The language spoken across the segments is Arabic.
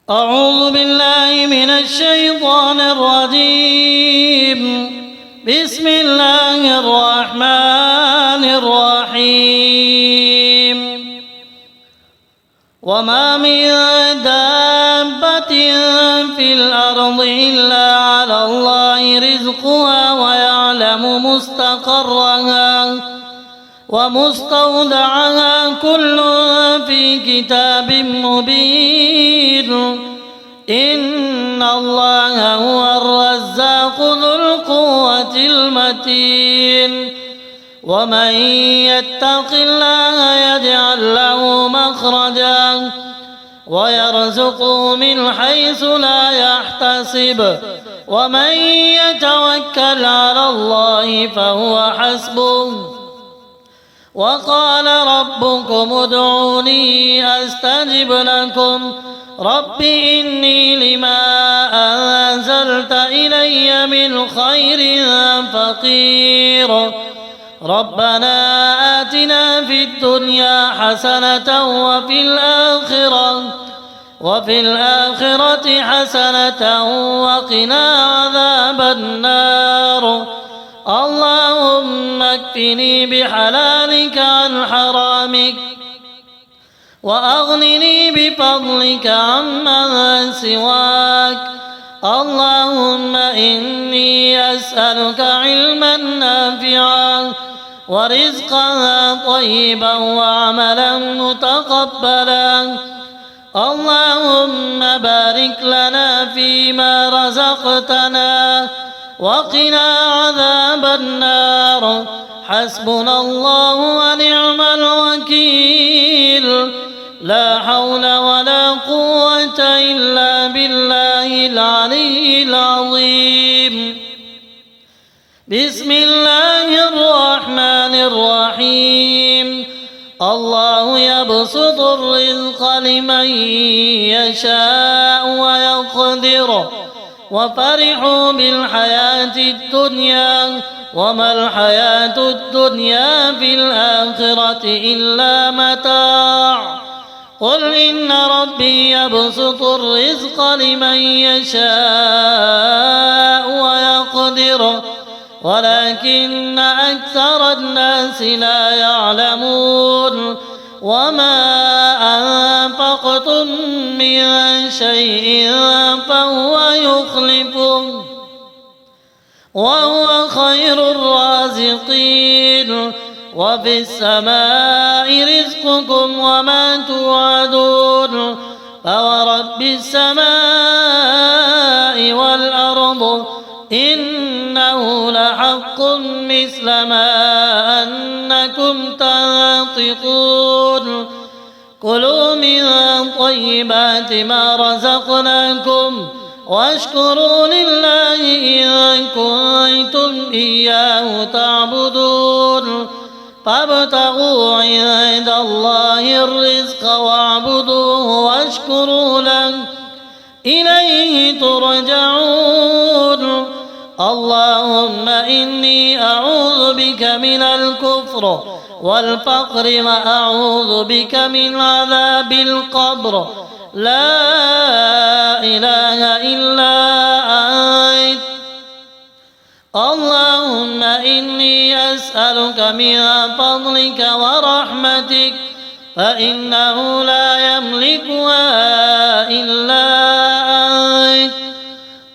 أعوذ بالله من الشيطان الرجيم. بسم الله الرحمن الرحيم. وما من دابة في الأرض إلا على الله رزقها ويعلم مستقرها ومستودعها كل في كتاب مبين. إن الله هو الرزاق ذو القوة المتين. ومن يتق الله يجعل له مخرجا ويرزقه من حيث لا يحتسب. ومن يتوكل على الله فهو حسبه. وقال ربكم ادعوني أستجب لكم. رب إني لما أنزلت إلي من خير فقير. ربنا آتنا في الدنيا حسنة وفي الآخرة حسنة وقنا عذاب النار. اللهم اكفني بحلالك عن حرامك وأغنني بفضلك عمن سواك. اللهم إني أسألك علما نافعا ورزقا طيبا وعملا متقبلا. اللهم بارك لنا فيما رزقتنا وقنا عذاب النار. حسبنا الله ونعم الوكيل. لا حول ولا قوة إلا بالله العلي العظيم. بسم الله الرحمن الرحيم. الله يبسط الرزق لمن يشاء ويقدر. وفرحوا بالحياة الدنيا وما الحياة الدنيا في الآخرة إلا متاع. قل إن ربي يبسط الرزق لمن يشاء ويقدر ولكن أكثر الناس لا يعلمون. وما أنفقتم من شيء فهو يخلفه وهو خير الرازقين. وفي السماء رزقكم وما توعدون. فورب السماء والأرض إنه لحق مثل ما أنكم تنطقون. كلوا من طيبات ما رزقناكم واشكروا لله إن كنتم إياه تعبدون. فابتغوا عند الله الرزق واعبدوه واشكروا له إليه ترجعون. اللهم إني أعوذ بك من الكفر والفقر وأعوذ بك من عذاب القبر. لا إله إلا أنت. اللهم إني أسألك من فضلك ورحمتك فإنه لا يملكها إلا أنت.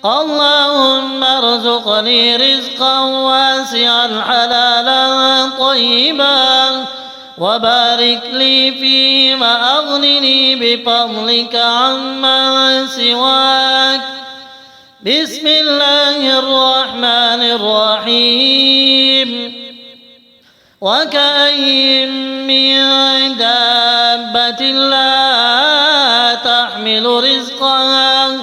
اللهم ارزقني رزقا واسعا حلالا طيبا وبارك لي فيه وأغنني بفضلك عمن سواك. بسم الله الرحمن الرحيم. وكأين من دابة لا تحمل رزقها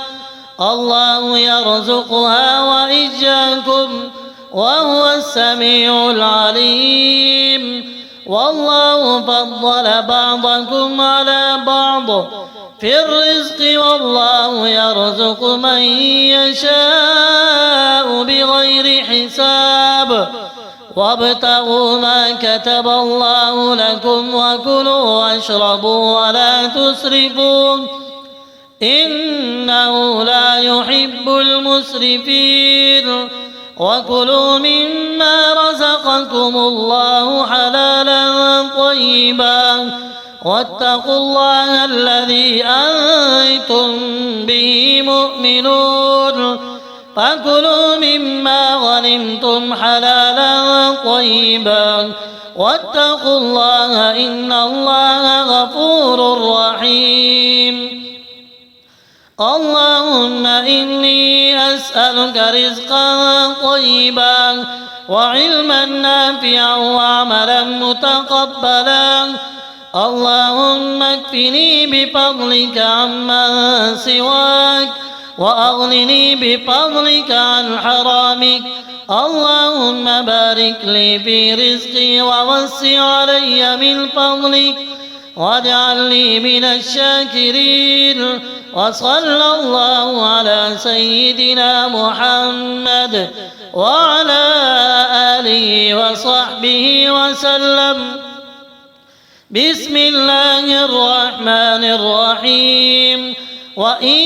الله يرزقها وإياكم وهو السميع العليم. والله فضل بعضكم على بعض في الرزق والله يرزق من يشاء بغير حساب. وابتغوا ما كتب الله لكم وكلوا واشربوا ولا تسرفوا إن إنه لا يحب المسرفين وكلوا مما رزقكم الله حلالا طيبا واتقوا الله الذي أنتم به مؤمنون فكلوا مما غنمتم حلالا طيبا واتقوا الله إن الله غفور رحيم اللهم إني أسألك رزقا طيبا وعلما نافعا وعملا متقبلا اللهم اكفني بفضلك عمن سواك وأغنني بفضلك عن حرامك اللهم بارك لي في رزقي ووسع علي من فضلك واجعل لي من الشاكرين وصلى الله على سيدنا محمد وعلى آله وصحبه وسلم بسم الله الرحمن الرحيم وإن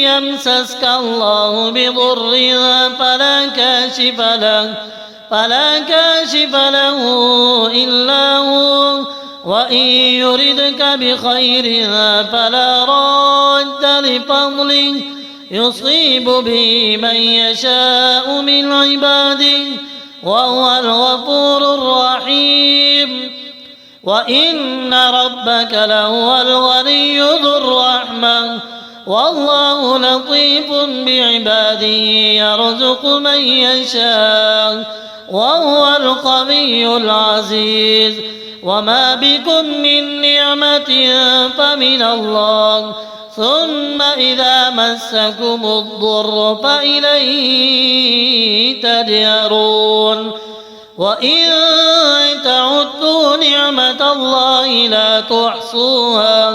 يمسسك الله بضر فلا كاشف له إلا هو وإن يردك بخير فلا راد لفضله يصيب به من يشاء من عباده وهو الغفور الرحيم وإن ربك لهو الغني ذو الرحمة والله لطيف بعباده يرزق من يشاء وهو القوي العزيز وما بكم من نعمة فمن الله ثم إذا مسكم الضر فإليه تجأرون وإن تعدوا نعمة الله لا تحصوها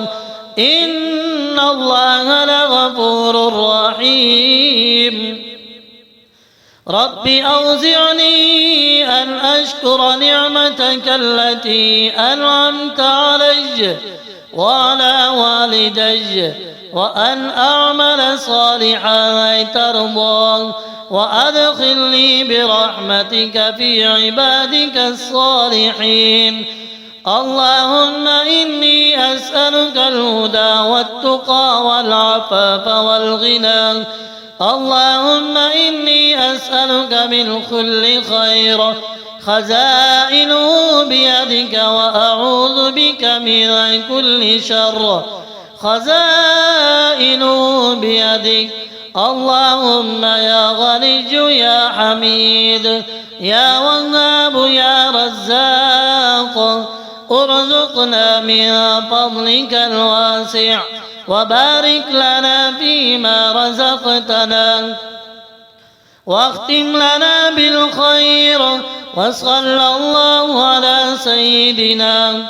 إن الله لغفور رحيم رب أوزعني أن أشكر نعمتك التي أنعمت علي وعلى والدي وأن أعمل صالحا ترضى وأدخلني برحمتك في عبادك الصالحين اللهم إني أسألك الهدى والتقى والعفاف والغنى اللهم إني أسألك من كل خير خزائنه بيدك وأعوذ بك من كل شر خزائنه بيدك اللهم يا غني يا حميد يا وهاب يا رزاق ارزقنا من فضلك الواسع وبارك لنا فيما رزقتنا واختم لنا بالخير وصلى الله على سيدنا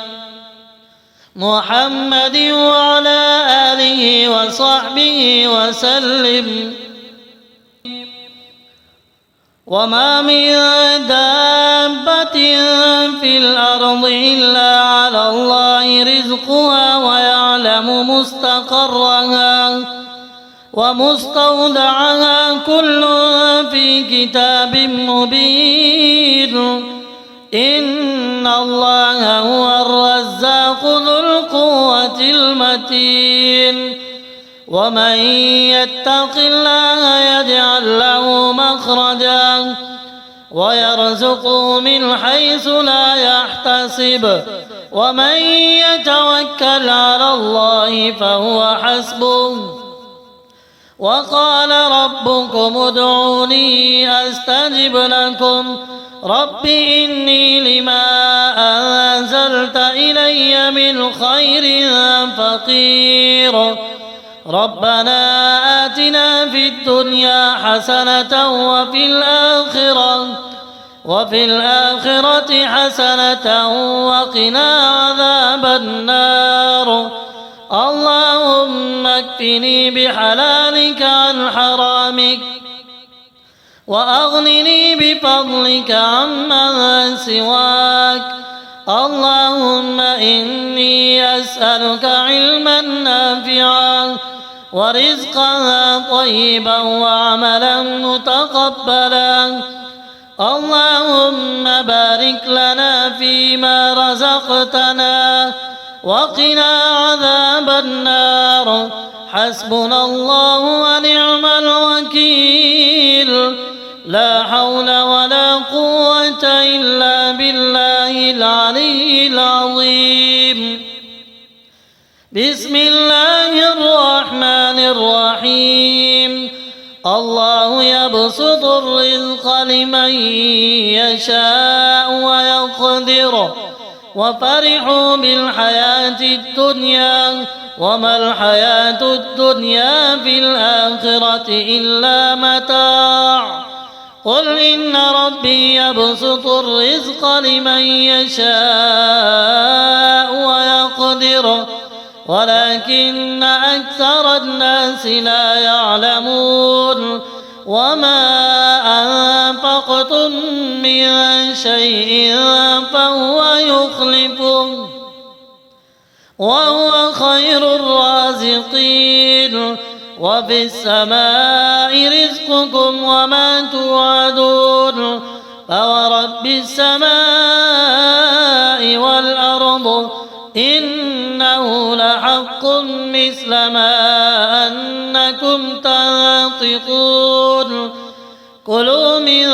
محمد وعلى آله وصحبه وسلم وما من دابة في الأرض إلا على الله رزقها ويعلم مستقرها ومستودعها كل في كتاب مبين إن الله هو الرزاق ذو القوة المتين ومن يتق الله يجعل له مخرجا ويرزقه من حيث لا يحتسب ومن يتوكل على الله فهو حسبه وقال ربكم ادعوني أستجب لكم رب إني لما أنزلت إلي من خير فقير ربنا آتنا في الدنيا حسنة وفي الآخرة حسنة وقنا عذاب النار اللهم اكفني بحلالك عن حرامك وأغنني بفضلك عمن سواك اللهم إني أسألك علما نافعا ورزقا طيبا وعملا متقبلا. اللهم بارك لنا فيما رزقتنا وقنا عذاب النار. حسبنا الله ونعم الوكيل. لا حول ولا قوة إلا بالله العلي العظيم. بسم الله الرحمن الرحيم. الله يبسط الرزق لمن يشاء ويقدر وفرحوا بالحياة الدنيا وما الحياة الدنيا في الآخرة إلا متاع. قل إن ربي يبسط الرزق لمن يشاء ويقدر ولكن أكثر الناس لا يعلمون. وما أنفقتم من شيء فهو يخلفه وهو خير الرازقين. وفي السماء رزقكم وما توعدون. فورب السماء والأرض إنه لحق مثل ما أنكم تنطقون. كلوا من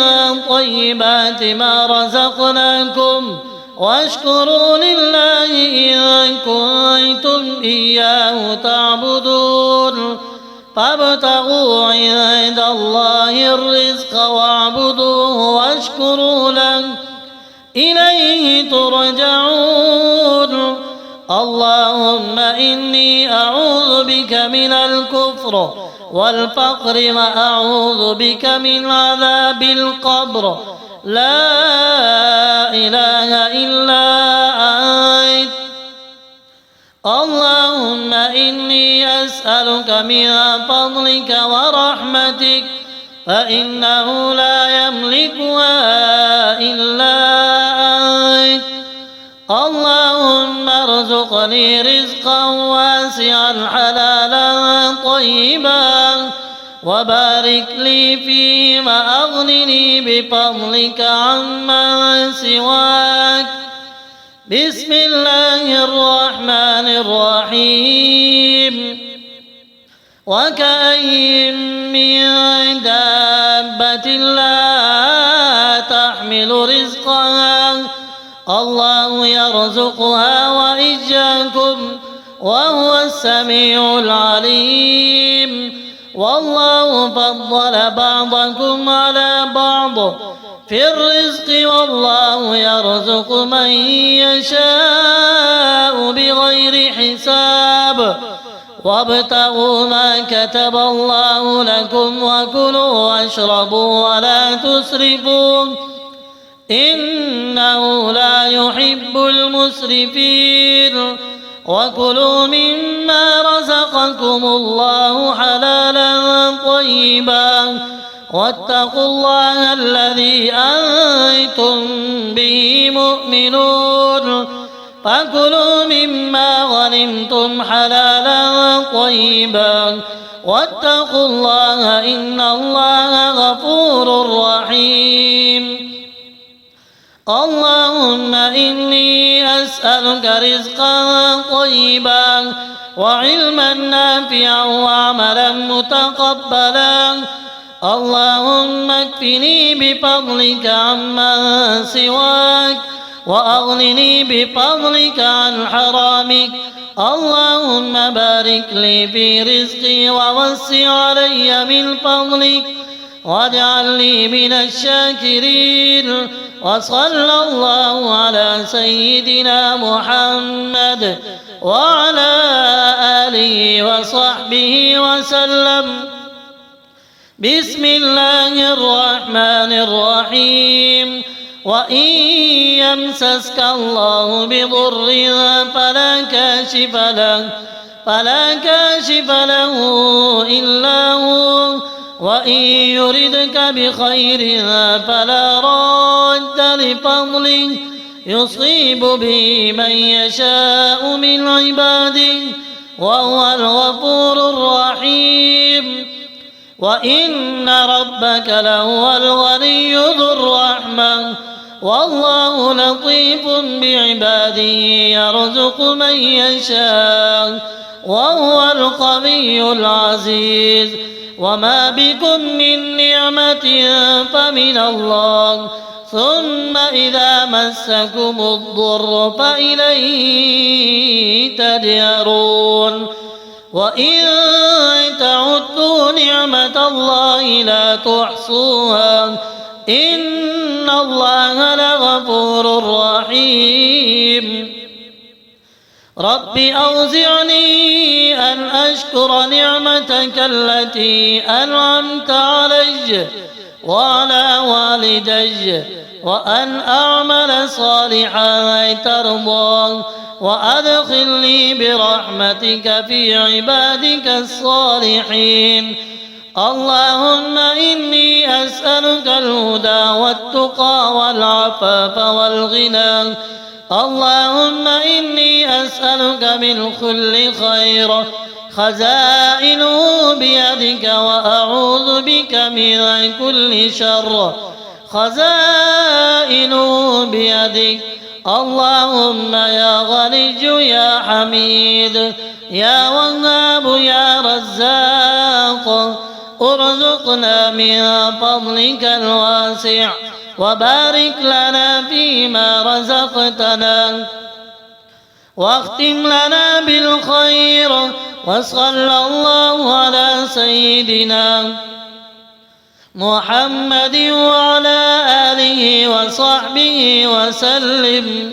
طيبات ما رزقناكم واشكروا لله إن كنتم إياه تعبدون. فابتغوا عند الله الرزق واعبدوه واشكروا له إليه ترجعون. اللهم إني أعوذ بك من الكفر والفقر وأعوذ بك من عذاب القبر. لا إله إلا أنت. اللهم إني أسألك من فضلك ورحمتك فإنه لا يملكها إلا أنت. اللهم ارزقني رزقا واسعا حلالا طيبا وبارك لي فيه وأغنني بفضلك عمن سواك. بسم الله الرحمن الرحيم. وكأين من دابة لا تحمل رزقها الله يرزقها وإياكم وهو السميع العليم. والله فضل بعضكم على بعض في الرزق والله يرزق من يشاء بغير حساب. وابتغوا ما كتب الله لكم وكلوا واشربوا ولا تسرفوا إنه لا يحب المسرفين. وكلوا مما رزقكم الله حلالا طيبا واتقوا الله الذي أنتم به مؤمنون. فكلوا مما غنمتم حلالا طيبا واتقوا الله إن الله غفور رحيم. اللهم إني أسألك رزقا طيبا وعلما نافعا وعملا متقبلا. اللهم اكفني بفضلك عمن سواك وأغنني بفضلك عن حرامك. اللهم بارك لي في رزقي ووسع علي من فضلك واجعل لي من الشاكرين. وصلى الله على سيدنا محمد وعلى آله وصحبه وسلم. بسم الله الرحمن الرحيم. وإن يمسسك الله بضر فلا كاشف له إلا هو وإن يردك بخير فلا راد لفضله يصيب به من يشاء من عباده وهو الغفور الرحيم. وإن ربك لهو الغني ذو الرحمة والله لطيف بعباده يرزق من يشاء وهو القوي العزيز وما بكم من نعمة فمن الله ثم إذا مسكم الضر فإليه تجأرون وإن تعدوا نعمة الله لا تحصوها إن الله لغفور رحيم رب أوزعني أن أشكر نعمتك التي أنعمت علي وعلى والدي وأن أعمل صالحا ترضاه وأدخلني برحمتك في عبادك الصالحين اللهم إني أسألك الهدى والتقى والعفاف والغنى اللهم إني أسألك من كل خير خزائنه بيدك وأعوذ بك من كل شر خزائنه بيدك اللهم يا غني يا حميد يا وهاب يا رزاق ارزقنا من فضلك الواسع وبارك لنا فيما رزقتنا واختم لنا بالخير وصلى الله على سيدنا محمد وعلى آله وصحبه وسلم